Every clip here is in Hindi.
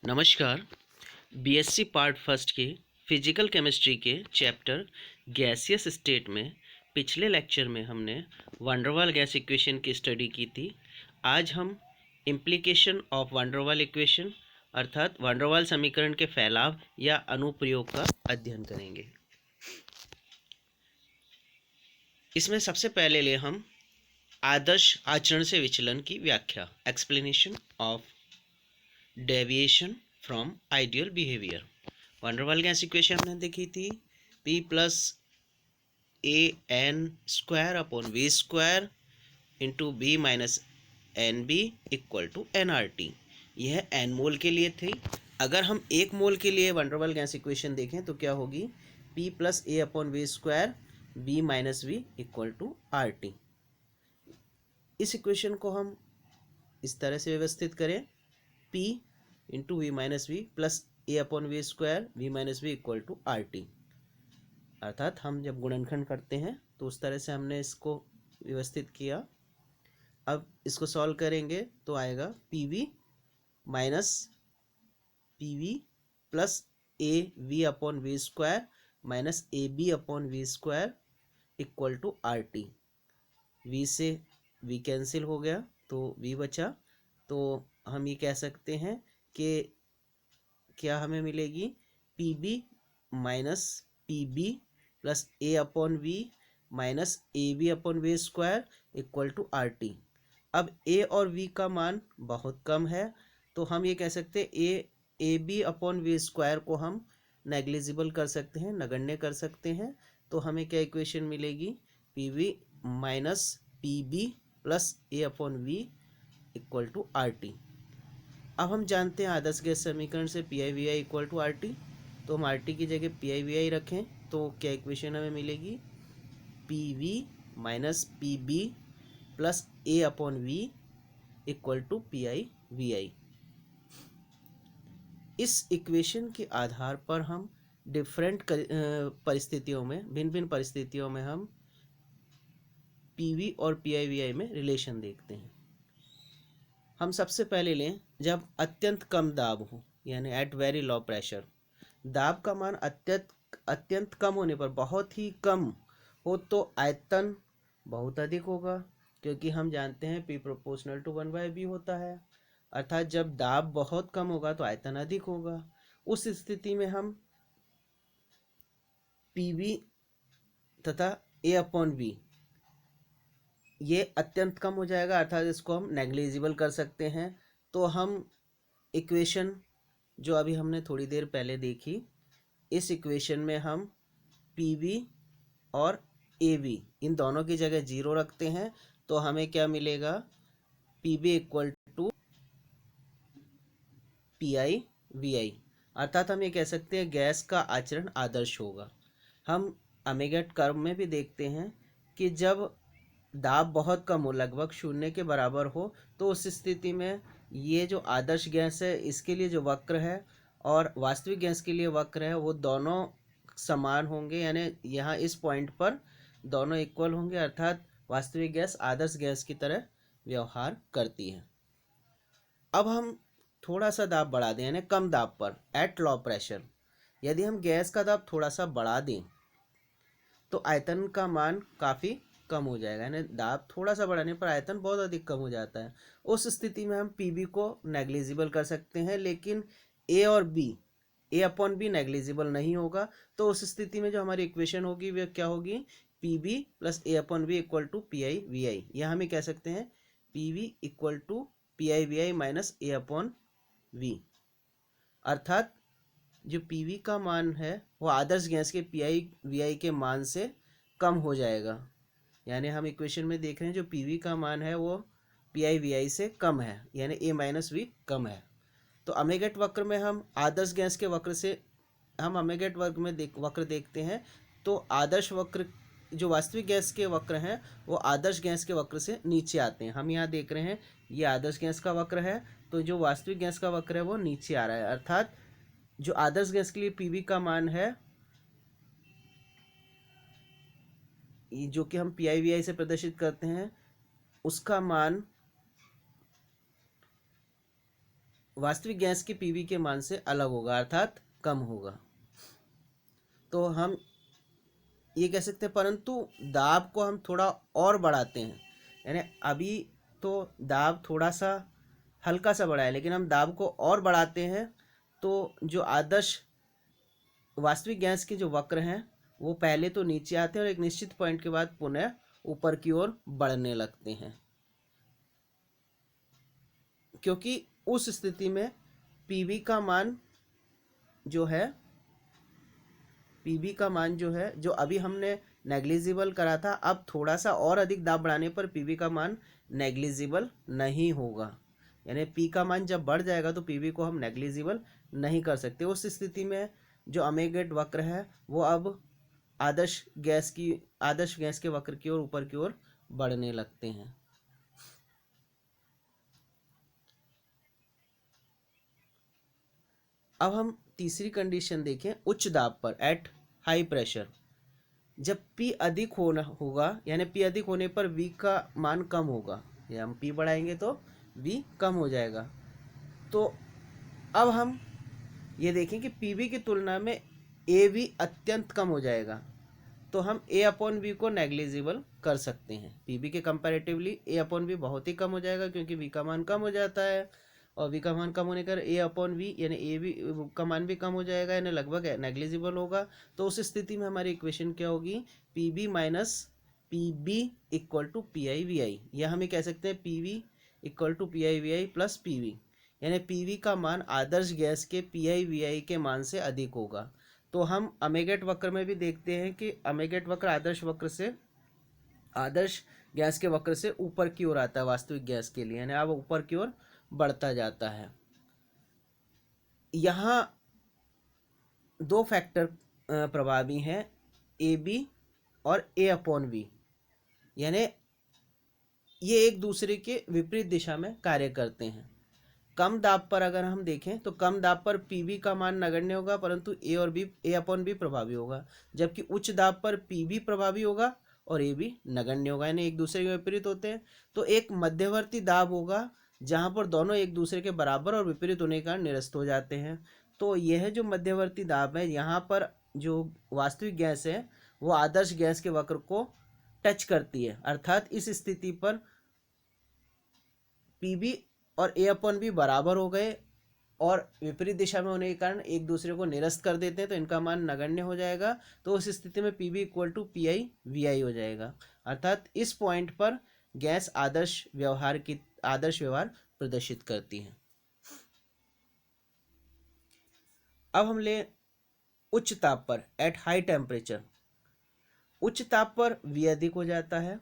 नमस्कार। बीएससी पार्ट फर्स्ट के फिजिकल केमिस्ट्री के चैप्टर गैसियस स्टेट में पिछले लेक्चर में हमने van der Waal gas equation की स्टडी की थी। आज हम इम्प्लीकेशन ऑफ वैन डर वाल इक्वेशन अर्थात वैन डर वाल समीकरण के फैलाव या अनुप्रयोग का अध्ययन करेंगे। इसमें सबसे पहले ले हम आदर्श आचरण से विचलन की व्याख्या, explanation of deviation from ideal behaviour. Van der Waal gas equation हमने देखी थी P plus A N square upon V square into B minus N B equal to N R T. यह एन मोल के लिए थी। अगर हम एक मोल के लिए van der Waal gas equation देखें तो क्या होगी? P plus A upon V square B minus V equal to R T. इस इक्वेशन को हम इस तरह से व्यवस्थित करें, P into V minus V plus A upon V square V minus V equal to R T. अर्थात हम जब गुणनखंड करते हैं तो उस तरह से हमने इसको व्यवस्थित किया। अब इसको सॉल्व करेंगे तो आएगा P V minus P V plus A V upon V square minus A B upon V square equal to R T. V से वी कैंसिल हो गया तो वी बचा। तो हम ये कह सकते हैं कि क्या हमें मिलेगी? P B minus P B plus A upon V minus A B upon V square equal to R T. अब ए और वी का मान बहुत कम है तो हम ये कह सकते हैं A B upon V square को हम नेग्लिजिबल कर सकते हैं, नगण्य कर सकते हैं। तो हमें क्या इक्वेशन मिलेगी? P V minus P B plus A upon V equal to R T. अब हम जानते हैं आदर्श गैस समीकरण से P I V I equal to R T. तो हम आर टी की जगह पी आई वी आई रखें तो क्या इक्वेशन हमें मिलेगी? P V minus P B plus A upon V equal to P I V I. इस इक्वेशन के आधार पर हम डिफरेंट परिस्थितियों में, भिन्न भिन्न परिस्थितियों में हम पी वी और पी आई वी आई में रिलेशन देखते हैं। हम सबसे पहले लें जब अत्यंत कम दाब हो, यानी एट वेरी लो प्रेशर। दाब का मान अत्यंत कम होने पर, बहुत ही कम हो तो आयतन बहुत अधिक होगा, क्योंकि हम जानते हैं P प्रोपोर्शनल टू 1/b होता है। अर्थात जब दाब बहुत कम होगा तो आयतन अधिक होगा। उस स्थिति में हम PV तथा A अपॉन V ये अत्यंत कम हो जाएगा, अर्थात इसको हम नेग्लिजिबल कर सकते हैं। तो हम इक्वेशन जो अभी हमने थोड़ी देर पहले देखी, इस इक्वेशन में हम पी वी और ए वी इन दोनों की जगह 0 रखते हैं तो हमें क्या मिलेगा? P V equal to P I V I. अर्थात हम ये कह सकते हैं गैस का आचरण आदर्श होगा। हम अमेगेट कर्व में भी देखते हैं कि जब दाब बहुत कम हो, लगभग शून्य के बराबर हो, तो उस स्थिति में ये जो आदर्श गैस है इसके लिए जो वक्र है और वास्तविक गैस के लिए वक्र है वो दोनों समान होंगे, यानी यहाँ इस पॉइंट पर दोनों इक्वल होंगे। अर्थात वास्तविक गैस आदर्श गैस की तरह व्यवहार करती है। अब हम थोड़ा सा दाब बढ़ा दें, यानी कम दाब पर, एट लो प्रेशर, यदि हम गैस का दाब थोड़ा सा बढ़ा दें तो आयतन का मान काफ़ी कम हो जाएगा, यानी दाब थोड़ा सा बढ़ाने पर आयतन बहुत अधिक कम हो जाता है। उस स्थिति में हम पीबी को नेग्लिजिबल कर सकते हैं, लेकिन ए और B, A upon B negligible नहीं होगा। तो उस स्थिति में जो हमारी इक्वेशन होगी वह क्या होगी? P B plus A upon B equal to P I V I. यह हम कह सकते हैं P V equal to P I V I minus A upon V. अर्थात जो पी वी का मान है वो आदर्श गैस के पी आई वी आई के मान से कम हो जाएगा। यानी हम इक्वेशन में देख रहे हैं जो पी वी का मान है वो पी आई वी आई से कम है, यानी ए माइनस वी कम है। तो अमेगेट वक्र में हम आदर्श गैस के वक्र से, हम अमेगेट वर्ग में वक्र देखते हैं तो आदर्श वक्र, जो वास्तविक गैस के वक्र हैं वो आदर्श गैस के वक्र से नीचे आते हैं। हम यहाँ देख रहे हैं ये आदर्श गैस का वक्र है, तो जो वास्तविक गैस का वक्र है वो नीचे आ रहा है। अर्थात जो आदर्श गैस के लिए पीवी का मान है, जो कि हम पी आई वी आई से प्रदर्शित करते हैं, उसका मान वास्तविक गैस के पीवी के मान से अलग होगा, अर्थात कम होगा। तो हम ये कह सकते हैं, परंतु दाब को हम थोड़ा और बढ़ाते हैं, यानी अभी तो दाब थोड़ा सा हल्का सा बढ़ा है, लेकिन हम दाब को और बढ़ाते हैं तो जो आदर्श वास्तविक गैस के जो वक्र हैं वो पहले तो नीचे आते हैं और एक निश्चित पॉइंट के बाद पुनः ऊपर की ओर बढ़ने लगते हैं, क्योंकि उस स्थिति में पीवी का मान जो है पीवी का मान जो है, जो अभी हमने नेग्लिजिबल करा था, अब थोड़ा सा और अधिक दाब बढ़ाने पर पीवी का मान नेग्लिजिबल नहीं होगा। यानी पी का मान जब बढ़ जाएगा तो पीवी को हम नेग्लिजिबल नहीं कर सकते। उस स्थिति में जो अमेगेट वक्र है वो अब आदर्श गैस के वक्र की ओर ऊपर की ओर बढ़ने लगते हैं। अब हम तीसरी कंडीशन देखें, उच्च दाब पर एट हाई प्रेशर। जब P अधिक होगा, यानी P अधिक होने पर V का मान कम होगा, या हम P बढ़ाएंगे तो V कम हो जाएगा। तो अब हम ये देखें कि PV की तुलना में AV अत्यंत कम हो जाएगा, तो हम A अपॉन V को नेग्लिजिबल कर सकते हैं। PV के कंपैरेटिवली A अपॉन V बहुत ही कम हो जाएगा, क्योंकि V का मान कम हो जाता है, और V का मान कम होने कर A अपॉन V यानी A भी का मान भी कम हो जाएगा, यानी लगभग नेग्लिजिबल होगा। तो उस स्थिति में हमारी इक्वेशन क्या होगी, PV minus PB equal to PI/VI, या हम ये कह सकते हैं PV equal to PI/VI plus PV, यानी PV का मान आदर्श गैस के PI/VI के मान से अधिक होगा। तो हम अमेगेट वक्र में भी देखते हैं कि अमेगेट वक्र आदर्श गैस के वक्र से ऊपर की ओर आता है वास्तविक गैस के लिए, यानी अब ऊपर की ओर बढ़ता जाता है। यहाँ दो फैक्टर प्रभावी हैं, AB और A अपॉन V, यानी ये एक दूसरे के विपरीत दिशा में कार्य करते हैं। कम दाब पर अगर हम देखें तो कम दाब पर PV का मान नगण्य होगा, परंतु A अपॉन B प्रभावी होगा, जबकि उच्च दाब पर PB प्रभावी होगा और AB नगण्य होगा, यानी एक दूसरे के विपरीत होते हैं। तो एक मध्यवर्ती दाब होगा जहाँ पर दोनों एक दूसरे के बराबर और विपरीत होने के कारण निरस्त हो जाते हैं। तो यह जो मध्यवर्ती दाब है, यहाँ पर जो वास्तविक गैस है वो आदर्श गैस के वक्र को टच करती है, अर्थात इस स्थिति पर PB और A अपॉन B बराबर हो गए और विपरीत दिशा में होने के कारण एक दूसरे को निरस्त कर देते हैं, तो इनका मान नगण्य हो जाएगा। तो उस स्थिति में PB इक्वल टू PI/VI हो जाएगा, अर्थात इस पॉइंट पर गैस आदर्श व्यवहार प्रदर्शित करती है। अब हम ले उच्च ताप पर एट हाई टेम्परेचर। उच्च ताप पर V अधिक हो जाता है,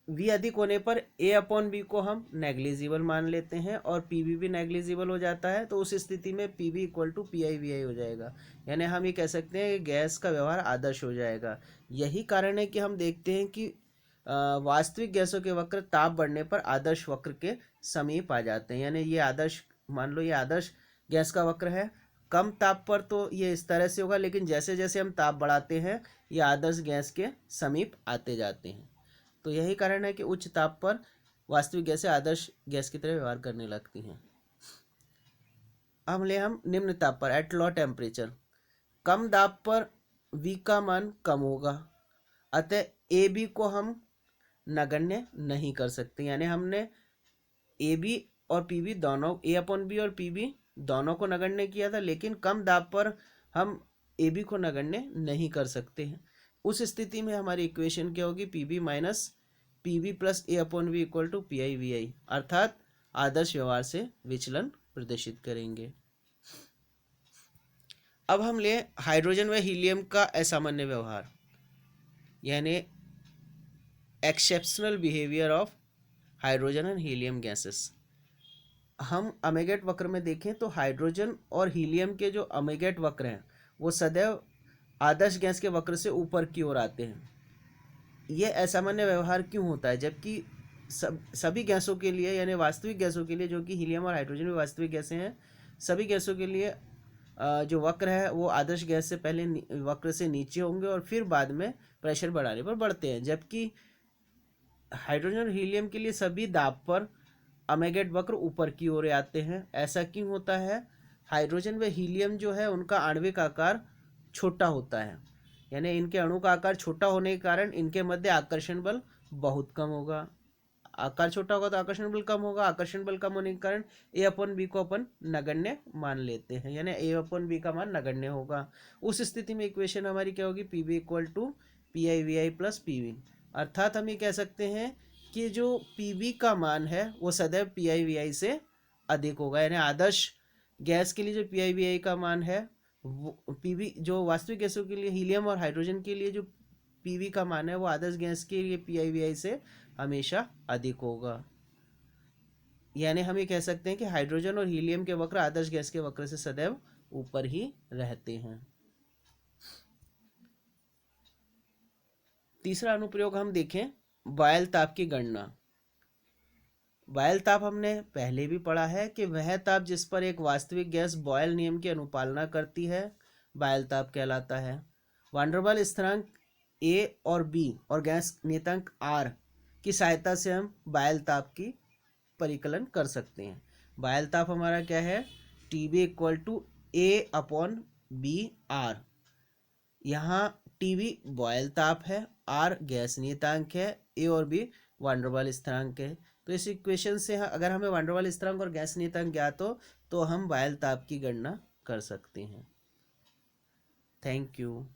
V अधिक होने पर A अपॉन B को हम नेग्लिजिबल मान लेते हैं और PB भी नेग्लिजिबल हो जाता है। तो उस स्थिति में PB इक्वल टू PI/VI हो जाएगा, यानी हम ये कह सकते हैं कि गैस का व्यवहार आदर्श हो जाएगा। यही कारण है कि हम देखते हैं कि वास्तविक गैसों के वक्र ताप बढ़ने पर आदर्श वक्र के समीप आ जाते हैं, यानी ये आदर्श, मान लो ये आदर्श गैस का वक्र है, कम ताप पर तो ये इस तरह से होगा, लेकिन जैसे जैसे हम ताप बढ़ाते हैं ये आदर्श गैस के समीप आते जाते हैं। तो यही कारण है कि उच्च ताप पर वास्तविक गैसें आदर्श गैस की तरह व्यवहार करने लगती हैं। अब हम निम्न ताप पर एट लो टेम्परेचर। कम दाब पर V का मान कम होगा, अतः AB को हम नगण्य नहीं कर सकते, यानी हमने AB और PB दोनों, A अपॉन B और PB दोनों को नगण्य किया था, लेकिन कम दाब पर हम AB को नगण्य नहीं कर सकते हैं। उस स्थिति में हमारी इक्वेशन क्या होगी, PB minus PB plus A upon V equal to PI/VI, अर्थात आदर्श व्यवहार से विचलन प्रदर्शित करेंगे। अब हम ले हाइड्रोजन व हीलियम का असामान्य व्यवहार, यानी exceptional behaviour of hydrogen and helium gases. हम अमेगेट वक्र में देखें तो हाइड्रोजन और हीलियम के जो अमेगेट वक्र हैं वो सदैव आदर्श गैस के वक्र से ऊपर की ओर आते हैं। यह असामान्य व्यवहार क्यों होता है, जबकि सभी गैसों के लिए, यानी वास्तविक गैसों के लिए, जो कि हीलियम और हाइड्रोजन भी वास्तविक गैसें हैं, सभी गैसों के लिए जो वक्र है वो आदर्श गैस से पहले वक्र से नीचे होंगे और फिर बाद में प्रेशर बढ़ाने पर बढ़ते हैं, जबकि हाइड्रोजन और हीलियम के लिए सभी दाब पर अमेगेट वक्र ऊपर की ओर आते हैं। ऐसा क्यों होता है? हाइड्रोजन व हीलियम जो है उनका आणविक आकार छोटा होता है, यानी इनके अणु का आकार छोटा होने के कारण इनके मध्य आकर्षण बल बहुत कम होगा। आकार छोटा होगा तो आकर्षण बल कम होगा, आकर्षण बल कम होने के कारण ए अपन बी को अपन नगण्य मान लेते हैं, यानी ए अपन बी का मान नगण्य होगा। उस स्थिति में इक्वेशन हमारी क्या होगी? P B equal to P I V I plus P V. अर्थात हम ये कह सकते हैं कि जो पी बी का मान है वो सदैव पी आई वी आई से अधिक होगा, यानी आदर्श गैस के लिए जो पी आई वी आई का मान है वो पी बी, जो वास्तविक गैसों के लिए हीलियम और हाइड्रोजन के लिए जो पी वी का मान है वो आदर्श गैस के लिए पी आई वी आई से हमेशा अधिक होगा। यानी हम ये कह सकते हैं कि हाइड्रोजन और हीलियम के वक्र आदर्श गैस के वक्र से सदैव ऊपर ही रहते हैं। तीसरा अनुप्रयोग हम देखें, बॉयल ताप की गणना। बॉयल ताप हमने पहले भी पढ़ा है कि वह ताप जिस पर एक वास्तविक गैस बॉयल नियम की अनुपालना करती है बॉयल ताप कहलाता है। वान डेर वाल स्थिरांक ए और बी और गैस नियतांक आर की सहायता से हम बॉयल ताप की परिकलन कर सकते हैं। बॉयल ताप हमारा क्या है? T B equal to A upon B R. यहाँ टी बी बॉयल ताप है, आर गैस नियतांक है, ए और बी वान डेर वाल स्थिरांक है। तो इस इक्वेशन से अगर हमें वान डेर वाल स्थिरांक और गैस नियतांक ज्ञात हो तो हम बॉयल ताप की गणना कर सकते हैं। Thank you.